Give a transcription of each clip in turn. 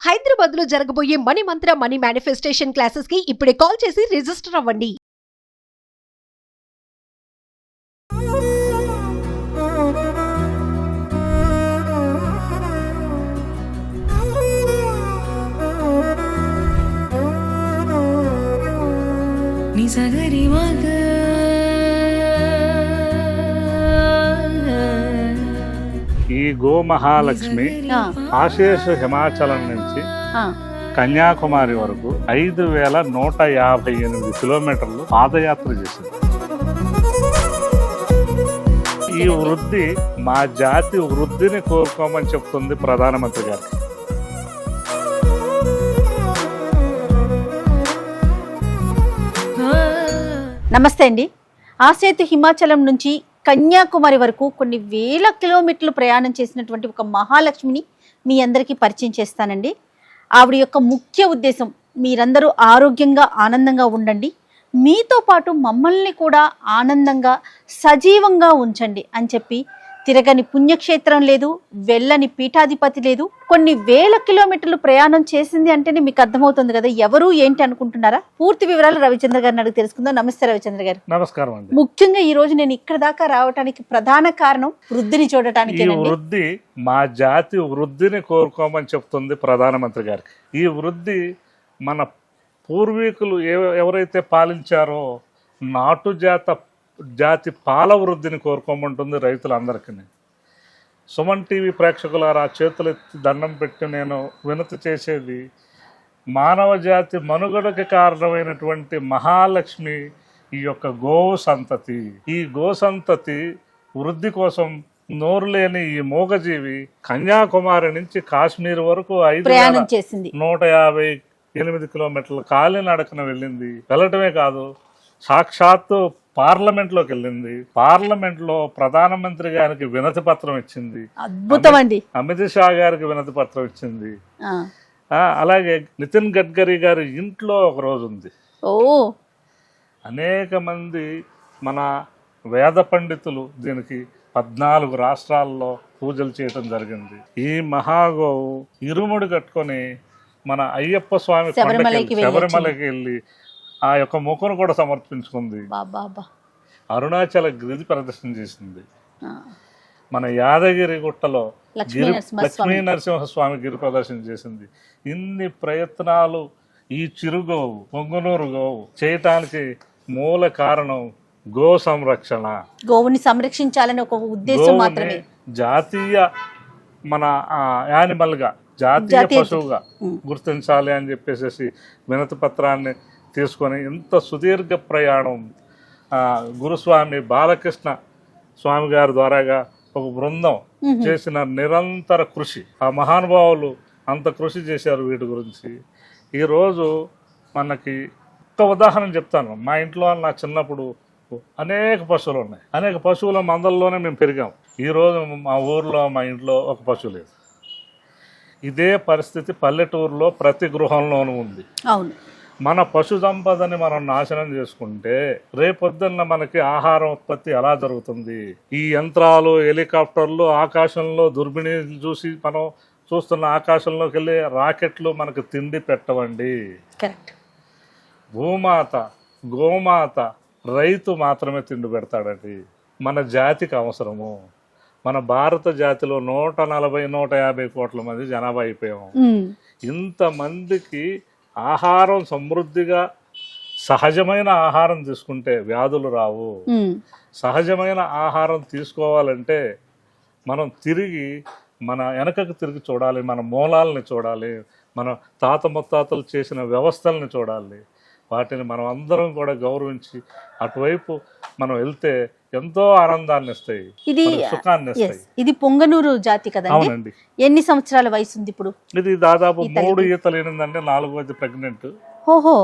హైదరాబాద్ లో జరగబోయే మనీ మంత్ర money manifestation classes కి ఇప్పుడే కాల్ చేసి రిజిస్టర్ అవ్వండి. నిజగరి మగ ఈ గో మహాలక్ష్మి ఆశేష హిమాచలం నుంచి కన్యాకుమారి వరకు 5158 కిలోమీటర్లు పాదయాత్ర చేసింది. ఈ వృద్ధి మా జాతి వృద్ధిని కోరుకోమని చెప్తుంది ప్రధానమంత్రి గారు. నమస్తే అండి. ఆసేతు హిమాచలం నుంచి కన్యాకుమారి వరకు కొన్ని వేల కిలోమీటర్లు ప్రయాణం చేసినటువంటి ఒక మహాలక్ష్మిని మీ అందరికీ పరిచయం చేస్తానండి. ఆవిడ యొక్క ముఖ్య ఉద్దేశం మీరందరూ ఆరోగ్యంగా ఆనందంగా ఉండండి, మీతో పాటు మమ్మల్ని కూడా ఆనందంగా సజీవంగా ఉంచండి అని చెప్పి తిరగని పుణ్యక్షేత్రం లేదు, వెళ్ళని పీఠాధిపతి లేదు. కొన్ని వేల కిలోమీటర్లు ప్రయాణం చేసింది అంటేనే మీకు అర్థమవుతుంది కదా ఎవరు ఏంటి అనుకుంటున్నారా? పూర్తి వివరాలు రవిచంద్ర గారిని అడిగి తెలుసుకుందాం. నమస్తే రవిచంద్ర గారు. నమస్కారం అండి. ముఖ్యంగా ఈ రోజు నేను ఇక్కడ దాకా రావడానికి ప్రధాన కారణం వృద్ధిని చూడటానికి. ఈ వృద్ధి మా జాతి వృద్ధిని కోరుకోమని చెప్తుంది ప్రధానమంత్రి గారికి. ఈ వృద్ధి మన పూర్వీకులు ఎవరైతే పాలించారో నాటు జాతి పాల వృద్ధిని కోరుకోమంటుంది రైతులందరికీ. సుమన్ టీవీ ప్రేక్షకులారా, చేతులెత్తి దండం పెట్టి నేను వినతి చేసేది, మానవ జాతి మనుగడకి కారణమైనటువంటి మహాలక్ష్మి ఈ యొక్క గోవు సంతతి. ఈ గో సంతతి వృద్ధి కోసం నోరు లేని ఈ మూగజీవి కన్యాకుమారి నుంచి కాశ్మీర్ వరకు 5158 కిలోమీటర్లు కాలినడకన వెళ్ళింది. వెళ్ళటమే కాదు, సాక్షాత్తు పార్లమెంట్లోకి వెళ్ళింది. పార్లమెంట్లో ప్రధానమంత్రి గారికి వినతి పత్రం ఇచ్చింది. అద్భుతం అండి. అమిత్ షా గారికి వినతి పత్రం ఇచ్చింది. అలాగే నితిన్ గడ్కరీ గారి ఇంట్లో ఒక రోజు ఉంది. అనేక మంది మన వేద పండితులు దీనికి 14 రాష్ట్రాల్లో పూజలు చేయటం జరిగింది. ఈ మహాగోవు ఇరుముడి కట్టుకొని మన అయ్యప్ప స్వామి శబరిమలకి వెళ్ళి ఆ యొక్క మొక్కును కూడా సమర్పించుకుంది. అరుణాచల గిరి ప్రదర్శన చేసింది. మన యాదగిరి గుట్టలో లక్ష్మీ నరసింహస్వామి గిరి ప్రదర్శన చేసింది. ఇన్ని ప్రయత్నాలు ఈ చిరుగోవు, పొంగనూరు గోవు చేయటానికి మూల కారణం గో సంరక్షణ. గోవుని సంరక్షించాలని ఒక ఉద్దేశం మాత్రమే. జాతీయ మన యానిమల్ గా, జాతీయ పశువుగా గుర్తించాలి అని చెప్పేసి వినతి పత్రాన్ని తీసుకొని ఇంత సుదీర్ఘ ప్రయాణం గురుస్వామి బాలకృష్ణ స్వామి గారి ద్వారాగా ఒక బృందం చేసిన నిరంతర కృషి, ఆ మహానుభావులు అంత కృషి చేశారు వీటి గురించి. ఈరోజు మనకి ఒక ఉదాహరణ చెప్తాను. మా ఇంట్లో నా చిన్నప్పుడు అనేక పశువులు ఉన్నాయి. అనేక పశువుల మందల్లోనే మేము పెరిగాం. ఈరోజు మా ఊర్లో, మా ఇంట్లో ఒక పశువు లేదు. ఇదే పరిస్థితి పల్లెటూరులో ప్రతి గృహంలోనూ ఉంది. అవును. మన పశు సంపదని మనం నాశనం చేసుకుంటే రేపొద్దున్న మనకి ఆహారం ఉత్పత్తి ఎలా జరుగుతుంది? ఈ యంత్రాలు, హెలికాప్టర్లు, ఆకాశంలో దుర్బిణి చూసి మనం చూస్తున్న ఆకాశంలోకి వెళ్ళే రాకెట్లు మనకు తిండి పెట్టవండి. భూమాత, గోమాత, రైతు మాత్రమే తిండి పెడతాడండి. మన జాతికి అవసరము. మన భారత జాతిలో 140-150 కోట్ల మంది జనాభా అయిపోయాము. ఇంతమందికి ఆహారం సమృద్ధిగా, సహజమైన ఆహారం తీసుకుంటే వ్యాధులు రావు. సహజమైన ఆహారం తీసుకోవాలంటే మనం తిరిగి మన వెనకకు తిరిగి చూడాలి, మన మూలాలని చూడాలి, మన తాత ముత్తాతలు చేసిన వ్యవస్థల్ని చూడాలి. వాటిని మనం అందరం కూడా గౌరవించి అటువైపు మనం వెళ్తే ఎంతో ఆనందాన్ని ఇస్తాయి, సుఖాన్ని ఇస్తాయి. ఇది పొంగనూరు జాతి కదా? అవునండి. ఎన్ని సంవత్సరాల వయసు ఉంది ఇప్పుడు? ఇది దాదాపు 3 ఈతలు ఈనిందంటే 4వది ప్రెగ్నెంట్. ఓహో.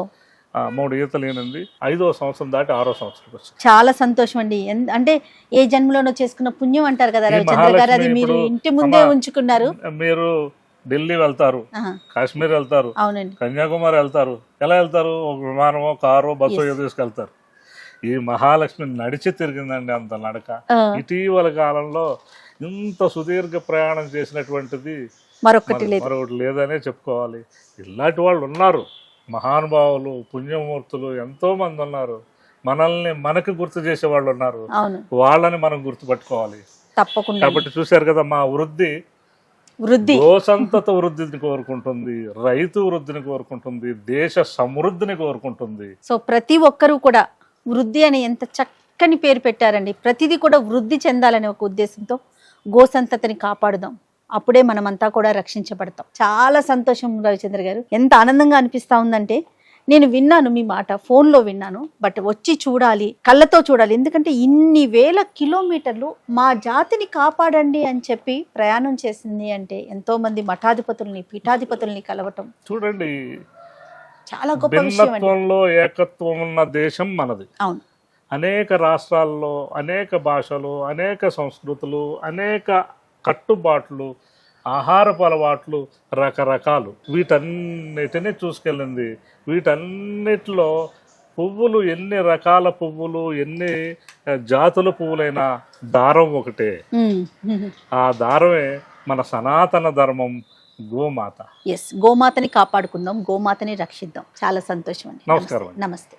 3 ఈతలు ఈనింది. 5వ సంవత్సరం దాటి 6వ సంవత్సరం వచ్చింది. చాలా సంతోషం అండి. అంటే ఏ జన్మలోనో చేసుకున్న పుణ్యం అంటారు కదా రవిచంద్ర గారు, అది మీరు ఇంటి ముందే ఉంచుకున్నారు. మీరు ఢిల్లీ వెళ్తారు, కాశ్మీర్ వెళ్తారు, కన్యాకుమారి వెళ్తారు. ఎలా వెళ్తారు? ఒక విమానమో, కారో, బస్సో తీసుకెళ్తారు. ఈ మహాలక్ష్మి నడిచి తిరిగిందండి అంత నడక. ఇటీవల కాలంలో ఇంత సుదీర్ఘ ప్రయాణం చేసినటువంటిది మరొకటి లేదు. మరొకటి లేదనే చెప్పుకోవాలి. ఇలాంటి వాళ్ళు ఉన్నారు, మహానుభావులు పుణ్యమూర్తులు ఎంతో మంది ఉన్నారు, మనకి గుర్తు చేసే వాళ్ళు ఉన్నారు. అవును, వాళ్ళని మనం గుర్తుపట్టుకోవాలి తప్పకుండా. కాబట్టి చూశారు కదా, మా వృద్ధి గోసంతత వృద్ధిని కోరుకుంటుంది, రైతు వృద్ధిని కోరుకుంటుంది, దేశ సమృద్ధిని కోరుకుంటుంది. సో ప్రతి ఒక్కరూ కూడా వృద్ధి అని ఎంత చక్కని పేరు పెట్టారండి. ప్రతిదీ కూడా వృద్ధి చెందాలనే ఒక ఉద్దేశంతో గోసంతతిని కాపాడుదాం, అప్పుడే మనమంతా కూడా రక్షించబడతాం. చాలా సంతోషం రవిచంద్ర గారు, ఎంత ఆనందంగా అనిపిస్తా ఉందంటే, నేను విన్నాను మీ మాట, ఫోన్లో విన్నాను, బట్ వచ్చి చూడాలి, కళ్ళతో చూడాలి. ఎందుకంటే ఇన్ని వేల కిలోమీటర్లు మా జాతిని కాపాడండి అని చెప్పి ప్రయాణం చేసింది అంటే ఎంతో మంది మఠాధిపతుల్ని పీఠాధిపతుల్ని కలవటం చూడండి. చాలా గొప్ప విషయం అండి. భిన్నత్వంలో ఏకత్వం ఉన్న దేశం మనది. అవును, అనేక రాష్ట్రాల్లో అనేక భాషలు, అనేక సంస్కృతులు, అనేక కట్టుబాట్లు, ఆహారపు అలవాట్లు రకరకాలు, వీటన్నిటిని చూసుకెళ్ళింది. వీటన్నిటిలో పువ్వులు, ఎన్ని రకాల పువ్వులు, ఎన్ని జాతుల పువ్వులైనా దారం ఒకటే. ఆ దారమే మన సనాతన ధర్మం, గోమాత. ఎస్, గోమాతని కాపాడుకుందాం, గోమాతని రక్షిద్దాం. చాలా సంతోషం అండి. నమస్కారం. నమస్తే.